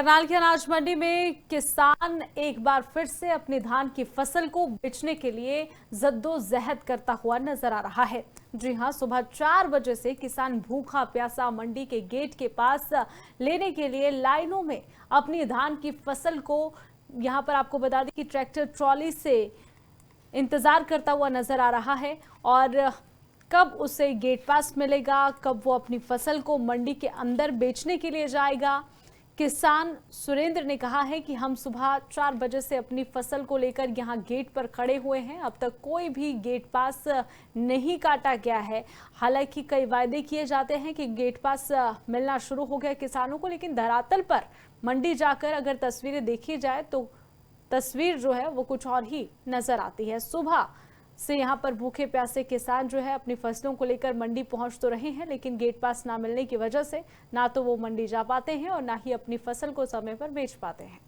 करनाल की अनाज मंडी में किसान एक बार फिर से अपनी धान की फसल को बेचने के लिए जद्दोजहद करता हुआ नजर आ रहा है। जी हां, सुबह 4 बजे से किसान भूखा प्यासा मंडी के गेट के पास लेने के लिए लाइनों में अपनी धान की फसल को यहां पर आपको बता दें कि ट्रैक्टर ट्रॉली से इंतजार करता हुआ नजर आ रहा है और कब उसे गेट पास मिलेगा, कब वो अपनी फसल को मंडी के अंदर बेचने के लिए जाएगा। किसान सुरेंद्र ने कहा है कि हम सुबह 4 बजे से अपनी फसल को लेकर यहां गेट पर खड़े हुए हैं। अब तक कोई भी गेट पास नहीं काटा गया है। हालांकि कई वायदे किए जाते हैं कि गेट पास मिलना शुरू हो गया किसानों को, लेकिन धरातल पर मंडी जाकर अगर तस्वीरें देखी जाए तो तस्वीर जो है वो कुछ और ही नजर आती है। सुबह से यहाँ पर भूखे प्यासे किसान जो है अपनी फसलों को लेकर मंडी पहुंच तो रहे हैं, लेकिन गेट पास ना मिलने की वजह से ना तो वो मंडी जा पाते हैं और ना ही अपनी फसल को समय पर बेच पाते हैं।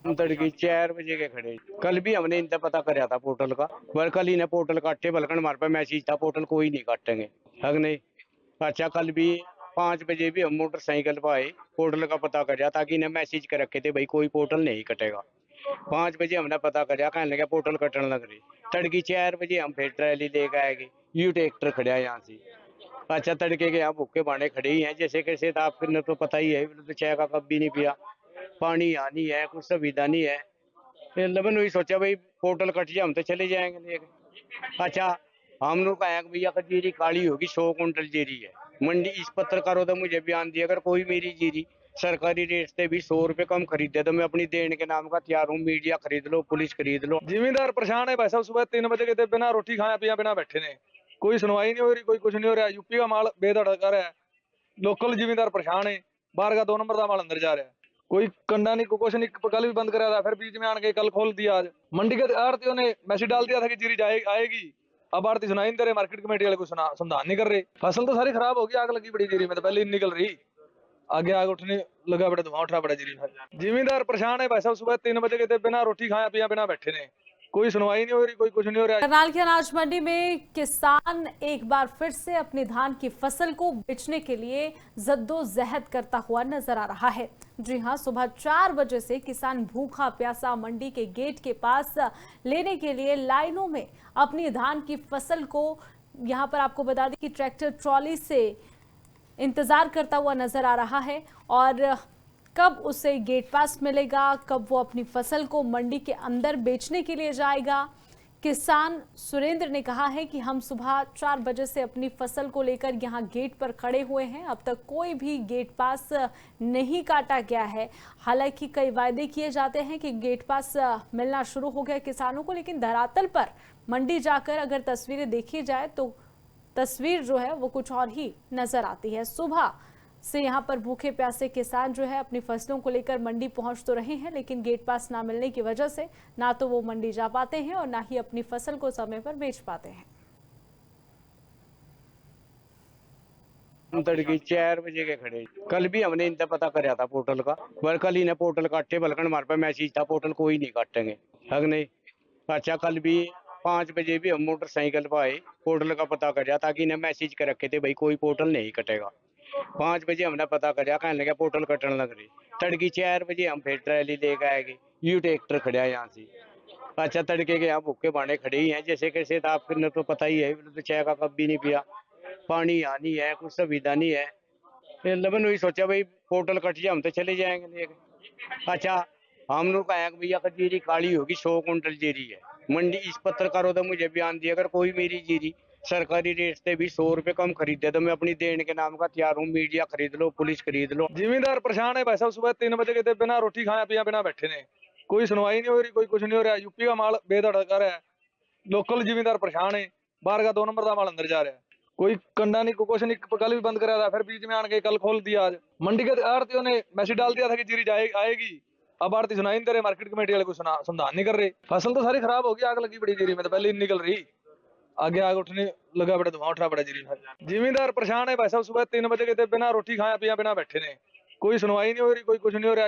हम तड़के 4 बजे के खड़े। कल भी हमने इनका पता कराया था पोर्टल का, पर कल ही ने पोर्टल काटे, बल्कि हमारे पास मैसेज था पोर्टल कोई नहीं काटेंगे। हक नहीं। अच्छा, कल भी 5 बजे भी हम मोटरसाइकिल पर आए, पोर्टल का पता कराया ताकि इन्हें मैसेज कर रखे थे भाई कोई पोर्टल नहीं कटेगा। 5 बजे हमने पता कराया, कहने लगे पोर्टल कटने लग रही। तड़की 4 बजे हम फिर ट्रैली लेकर आएगी, यू ट्रैक्टर खड़ा है यहाँ से। अच्छा, तड़के के यहाँ भूखे बांधे खड़े ही हैं, जैसे कैसे तो आपको तो पता ही है, तो चाय का कप भी नहीं पिया, पानी यहाँ नहीं है, कुछ सुविधा नहीं है। फिर लबन वही सोचा भाई पोर्टल कट जाए हम तो चले जाएंगे लेके। अच्छा, हम लोग कहा भैया का जीरी काली होगी, 100 कुंटल जीरी है मंडी। इस पत्रकारों ने मुझे बयान दिया, अगर कोई मेरी जीरी सरकारी रेट से भी 100 रुपए कम खरीदे तो मैं अपनी देने के नाम का तैयार हूँ। मीडिया खरीद लो, पुलिस खरीद लो। जिम्मेदार परेशान है भाई साहब, सुबह 3 बजे के बिना रोटी खाया पिया बिना बैठे ने, कोई सुनवाई नहीं हो रही, कोई कुछ नहीं हो रहा। यूपी का माल बेधड़क कर रहा है, लोकल जिम्मेदार परेशान है, बाहर का 2 नंबर का माल अंदर जा रहा है, कोई कंडा नहीं, कुछ नहीं। कल भी बंद कराया था, फिर बीच में आने के कल खोल दिया। आज मंडी के आड़तियों ने मैसेज डाल दिया था कि जीरी आएगी, अब आड़ती सुनाई नहीं दे रहे, मार्केट कमेटी वाले को समाधान नहीं कर रहे। फसल तो सारी खराब होगी, आग लगी बड़ी जीरी में, तो पहले ही निकल रही, आगे आग उठने लगा बड़ा, धुआं उठा बड़ा जीरी। जिम्मेदार परेशान है भाई साहब, सुबह 3 बजे के बिना रोटी खाया पिया बिना बैठे ने, कोई सुनवाई नहीं हो रही, कोई कुछ नहीं हो रहा। करनाल की अनाज मंडी में किसान एक बार फिर से अपनी धान की फसल को बेचने के लिए जद्दोजहद करता हुआ नजर आ रहा है। जी हां, सुबह 4 बजे से किसान भूखा प्यासा मंडी के गेट के पास लेने के लिए लाइनों में अपनी धान की फसल को यहां पर आपको बता दें कि ट्रैक्टर ट्रॉली से इंतजार करता हुआ नजर आ रहा है और कब उसे गेट पास मिलेगा, कब वो अपनी फसल को मंडी के अंदर बेचने के लिए जाएगा। किसान सुरेंद्र ने कहा है कि हम सुबह 4 बजे से अपनी फसल को लेकर यहां गेट पर खड़े हुए हैं। अब तक कोई भी गेट पास नहीं काटा गया है। हालांकि कई वायदे किए जाते हैं कि गेट पास मिलना शुरू हो गया किसानों को, लेकिन धरातल पर मंडी जाकर अगर तस्वीरें देखी जाए तो तस्वीर जो है वो कुछ और ही नजर आती है। सुबह से यहाँ पर भूखे प्यासे किसान जो है अपनी फसलों को लेकर मंडी पहुंच तो रहे हैं, लेकिन गेट पास ना मिलने की वजह से ना तो वो मंडी जा पाते हैं और ना ही अपनी फसल को समय पर बेच पाते हैं। हम तड़के 4 बजे के खड़े। कल भी हमने इनका पता कराया था पोर्टल का, पर कल ही ने पोर्टल काटे, बल्कि हमारे पास मैसेज था पोर्टल कोई नहीं काटेंगे। हक नहीं। अच्छा, कल भी 5 बजे भी हम मोटरसाइकिल पर आए, पोर्टल का पता कराया ताकि इन्हें मैसेज कर रखे थे भाई कोई पोर्टल नहीं कटेगा। 5 बजे हमने पता कराया, कहने लगे पोर्टल कटने लग रही। तड़की 4 बजे हम फिर ट्रैली लेकर आएगी, यू ट्रैक्टर खड़ा है यहाँ से। अच्छा, तड़के के यहाँ भूखे बांधे खड़े ही हैं, जैसे कैसे तो आपको तो पता ही है, तो चाय का कप भी नहीं पिया, पानी यहाँ नहीं है, कुछ सुविधा नहीं है। फिर लबन वही सोचा भाई पोर्टल कट जाए हम तो चले जाएंगे लेके। अच्छा, हम लोग कहा भैया का जीरी काली होगी, 100 कुंटल जीरी है मंडी। इस पत्रकारों ने मुझे बयान दिया, अगर कोई मेरी जीरी सरकारी रेट से भी 100 रुपए कम खरीदे तो मैं अपनी देने के नाम का तैयार हूँ। मीडिया खरीद लो, पुलिस खरीद लो। जिम्मेदार परेशान है भाई साहब, सुबह 3 बजे के बिना रोटी खाया पिया बिना बैठे ने, कोई सुनवाई नहीं हो रही, कोई कुछ नहीं हो रहा। यूपी का माल बेधड़क कर रहा है, लोकल जिम्मेदार परेशान है, बाहर का 2 नंबर का माल अंदर जा रहा है, कोई कंडा नहीं, कुछ नहीं। कल भी बंद कराया था, फिर बीच में आने के कल खोल दिया। आज मंडी के आड़तियों ने मैसेज डाल दिया था कि जीरी आएगी, अब आड़ती सुनाई नहीं दे रहे, मार्केट कमेटी वाले को समाधान नहीं कर रहे। फसल तो सारी खराब होगी, आग लगी बड़ी जीरी में, तो पहले ही निकल रही, आगे आग उठने लगा बड़ा, धुआं उठा बड़ा जीरी। जिम्मेदार परेशान है भाई साहब, सुबह 3 बजे के बिना रोटी खाया पिया बिना बैठे ने, कोई सुनवाई नहीं हो रही, कोई कुछ नहीं हो रहा।